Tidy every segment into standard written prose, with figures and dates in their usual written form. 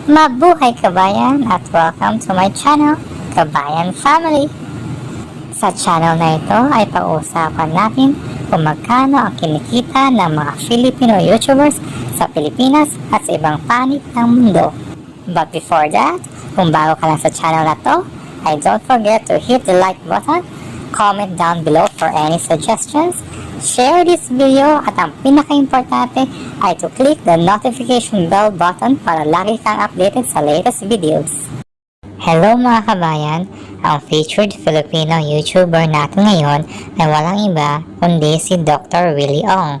Mabuhay kabayan at welcome to my channel, Kabayan Family. Sa channel na ito ay pag-uusapan natin kung magkano ang kinikita ng mga Filipino YouTubers sa Pilipinas at sa ibang panig ng mundo. But before that, kung bago ka lang sa channel na to, ay don't forget to hit the like button, comment down below for any suggestions, share this video at ang pinaka-importante ay to click the notification bell button para lagi kang updated sa latest videos. Hello mga kabayan, ang featured Filipino YouTuber natin ngayon ay walang iba kundi si Dr. Willie Ong.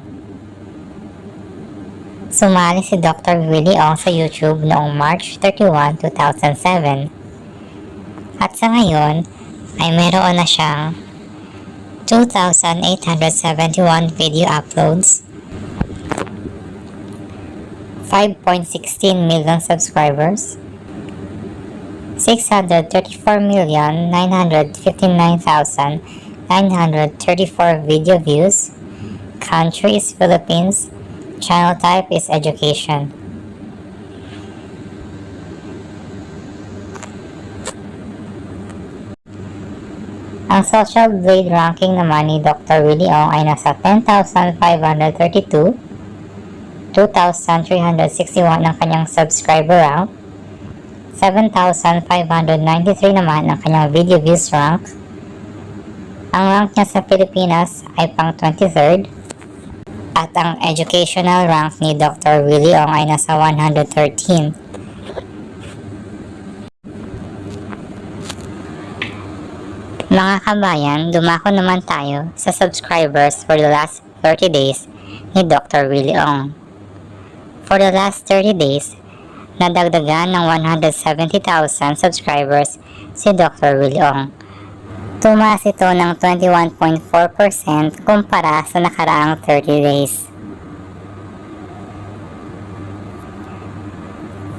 Sumali si Dr. Willie Ong sa YouTube noong March 31, 2007. At sa ngayon ay meron na siyang 2,871 video uploads, 5.16 million subscribers, 634,959,934 video views, country is Philippines, channel type is education. Ang social blade ranking naman ni Dr. Willie Ong ay nasa 10,532, 2,361 ang kanyang subscriber rank, 7,593 naman ang kanyang video views rank. Ang rank niya sa Pilipinas ay pang 23rd at ang educational rank ni Dr. Willie Ong ay nasa 113. Mga kabayan, dumako naman tayo sa subscribers for the last 30 days ni Dr. Willie Ong. For the last 30 days, nadagdagan ng 170,000 subscribers si Dr. Willie Ong. Tumaas ito ng 21.4% kumpara sa nakaraang 30 days.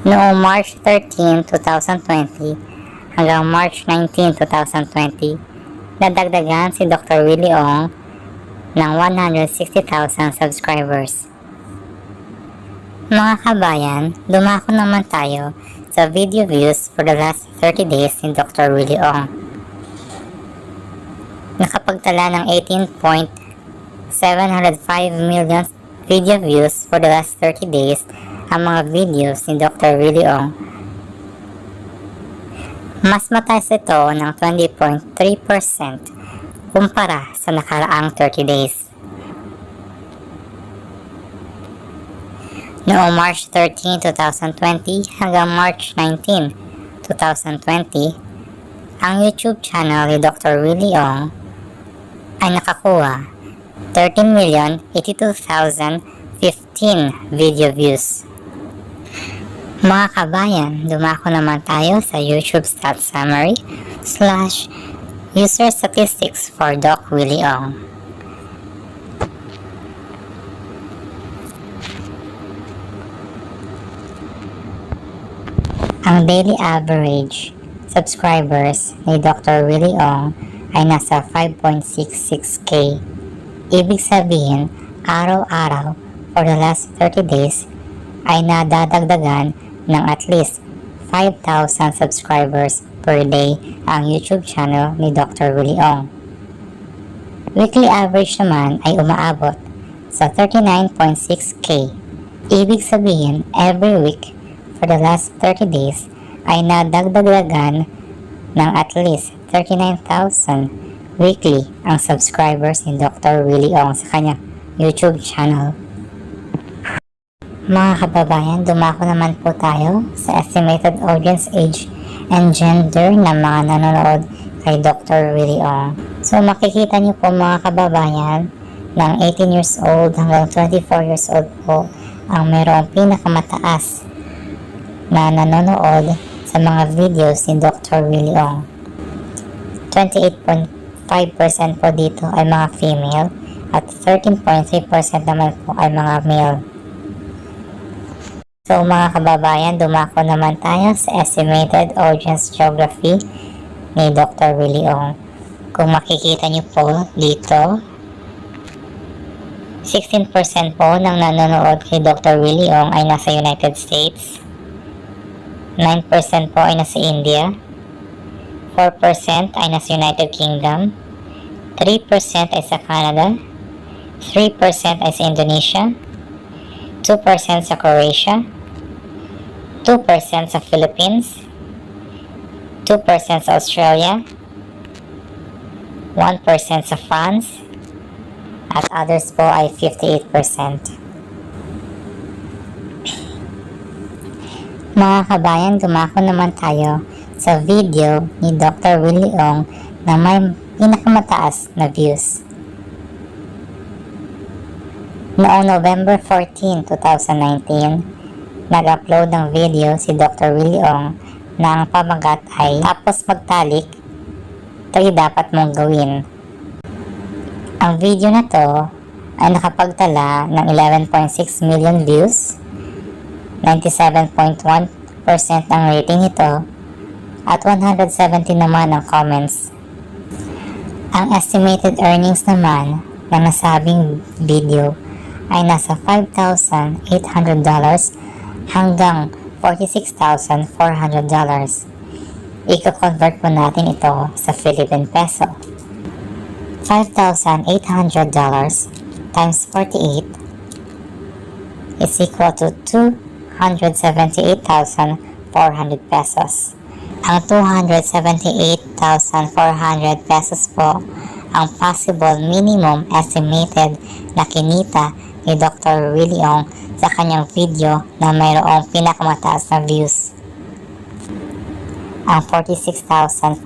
Noong March 13, 2020 hanggang March 19, 2020, nadagdagan si Dr. Willie Ong ng 160,000 subscribers. Mga kabayan, dumako naman tayo sa video views for the last 30 days ni Dr. Willie Ong. Nakapagtala ng 18.705 million video views for the last 30 days ang mga videos ni Dr. Willie Ong. Mas mataas ito ng 20.3% kumpara sa nakaraang 30 days. Noong March 13, 2020 hanggang March 19, 2020, ang YouTube channel ni Dr. Willie Ong ay nakakuha 13,082,015 video views. Mga kabayan, dumako naman tayo sa YouTube Stats Summary / User Statistics for Doc Willie Ong. Ang daily average subscribers ni Dr. Willie Ong ay nasa 5.66k. Ibig sabihin, araw-araw for the last 30 days ay nadadagdagan ng at least 5,000 subscribers per day ang YouTube channel ni Dr. Willie Ong. Weekly average naman ay umaabot sa 39.6k. Ibig sabihin, every week for the last 30 days ay nadagdagan ng at least 39,000 weekly ang subscribers ni Dr. Willie Ong sa kanyang YouTube channel. Mga kababayan, dumako naman po tayo sa estimated audience age and gender ng mga nanonood kay Dr. Willie Ong. So makikita niyo po mga kababayan, ng 18 years old hanggang 24 years old po ang mayroong pinakamataas na nanonood sa mga videos ni Dr. Willie Ong. 28.5% po dito ay mga female at 13.3% naman po ay mga male. So mga kababayan, dumako naman tayo sa estimated audience geography ni Dr. Willie Ong. Kung makikita niyo po dito, 16% po ng nanonood kay Dr. Willie Ong ay nasa United States, 9% po ay nasa India, 4% ay nasa United Kingdom, 3% ay sa Canada, 3% ay sa Indonesia, 2% sa Croatia, 2% sa Philippines, 2% sa Australia, 1% sa France, at others po ay 58%. Mga kabayan, dumako naman tayo sa video ni Dr. Willie Ong na may pinakamataas na views. Noong November 14, 2019, nag-upload ng video si Dr. Willie Ong na ang pamagat ay tapos magtalik, 3 dapat mong gawin. Ang video na to ay nakapagtala ng 11.6 million views, 97.1% ang rating nito, at 170 naman ang comments. Ang estimated earnings naman ng nasabing video ay nasa $5,800 hanggang $46,400. Iko-convert po natin ito sa Philippine peso. $5,800 times 48 is equal to 278,400 pesos. Ang 278,400 pesos po ang possible minimum estimated na kinita ni Dr. Willie Ong sa kanyang video na mayroong pinakamataas na views. Ang $46,400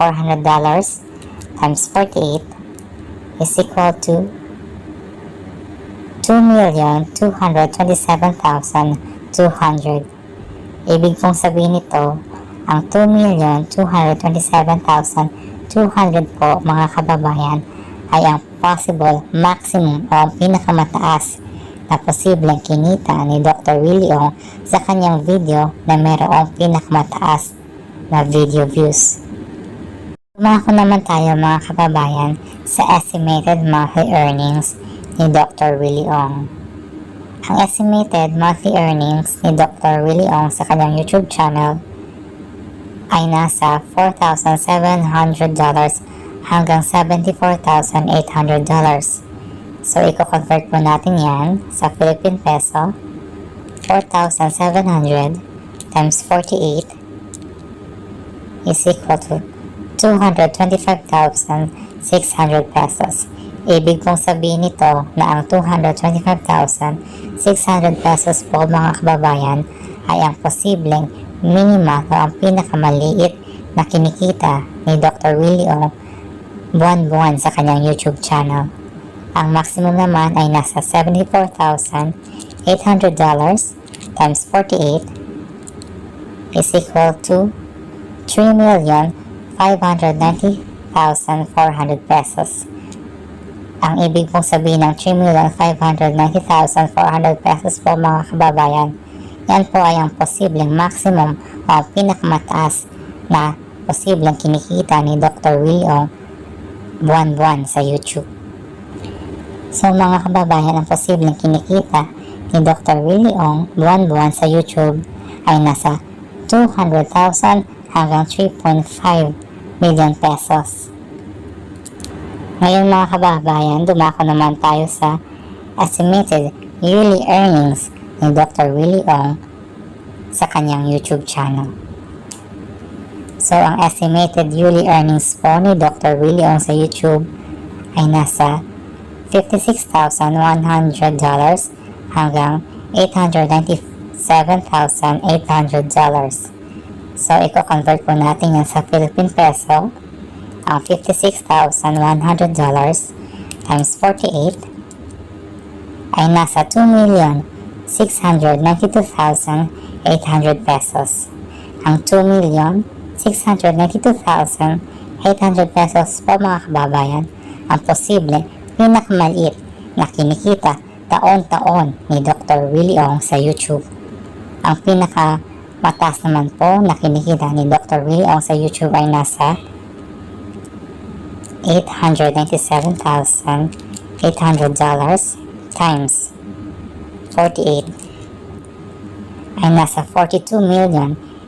times 48 is equal to 2,227,200. Ibig pong sabihin nito, ang 2,227,200 po mga kababayan ay ang possible maximum o ang pinakamataas na posibleng kinita ni Dr. Willie Ong sa kanyang video na mayroong pinakamataas na video views. Dumako naman tayo mga kababayan sa estimated monthly earnings ni Dr. Willie Ong. Ang estimated monthly earnings ni Dr. Willie Ong sa kanyang YouTube channel ay nasa $4,700 hanggang $74,800. So, i-convert po natin yan sa Philippine peso. 4,700 times 48 is equal to 225,600 pesos. Ibig pong sabihin nito na ang 225,600 pesos po mga kababayan ay ang posibleng minima o ang pinakamaliit na kinikita ni Dr. Willie Ong buwan-buwan sa kanyang YouTube channel. Ang maximum naman ay nasa $74,800 times 48 is equal to 3,590,400 pesos. Ang ibig pong sabihin ng 3,590,400 pesos po mga kababayan, yan po ay ang posibleng maximum o ang pinakamataas na posibleng kinikita ni Dr. Willie Ong buwan-buwan sa YouTube. So mga kababayan, ang posibleng kinikita ni Dr. Willie Ong buwan-buwan sa YouTube ay nasa 200,000 hanggang 3.5 million pesos. Ngayon mga kababayan, dumako naman tayo sa estimated yearly earnings ni Dr. Willie Ong sa kanyang YouTube channel. So, ang estimated yearly earnings po ni Dr. Willie Ong sa YouTube ay nasa $56,100 hanggang $897,800. So, i-convert po natin yan sa Philippine peso. Ang $56,100 times 48 ay nasa 2,692,800 pesos. Ang 2,692,800 pesos po mga kababayan ang posible pinakamaliit na kinikita taon-taon ni Dr. Willie Ong sa YouTube. Ang pinakamataas naman po na kinikita ni Dr. Willie Ong sa YouTube ay nasa $897,800 times 48 ay nasa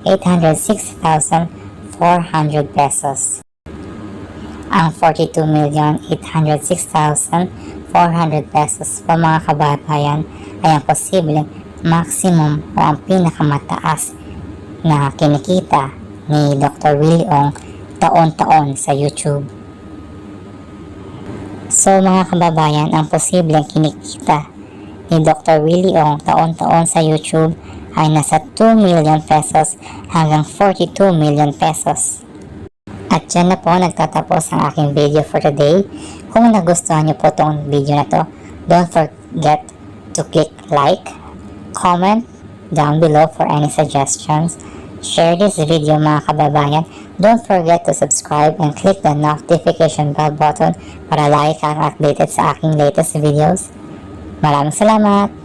806,400 pesos. Ang 42,806,400 pesos po mga kababayan ay ang posibleng maximum o ang pinakamataas na kinikita ni Dr. Willie Ong taon-taon sa YouTube. So mga kababayan, ang posibleng kinikita ni Dr. Willie Ong taon-taon sa YouTube ay nasa 2 million pesos hanggang 42 million pesos. At dyan na po nagtatapos ang aking video for today. Kung nagustuhan niyo po itong video na to, don't forget to click like, comment down below for any suggestions. Share this video mga kababayan. Don't forget to subscribe and click the notification bell button para lagi kang updated sa aking latest videos. Maraming salamat!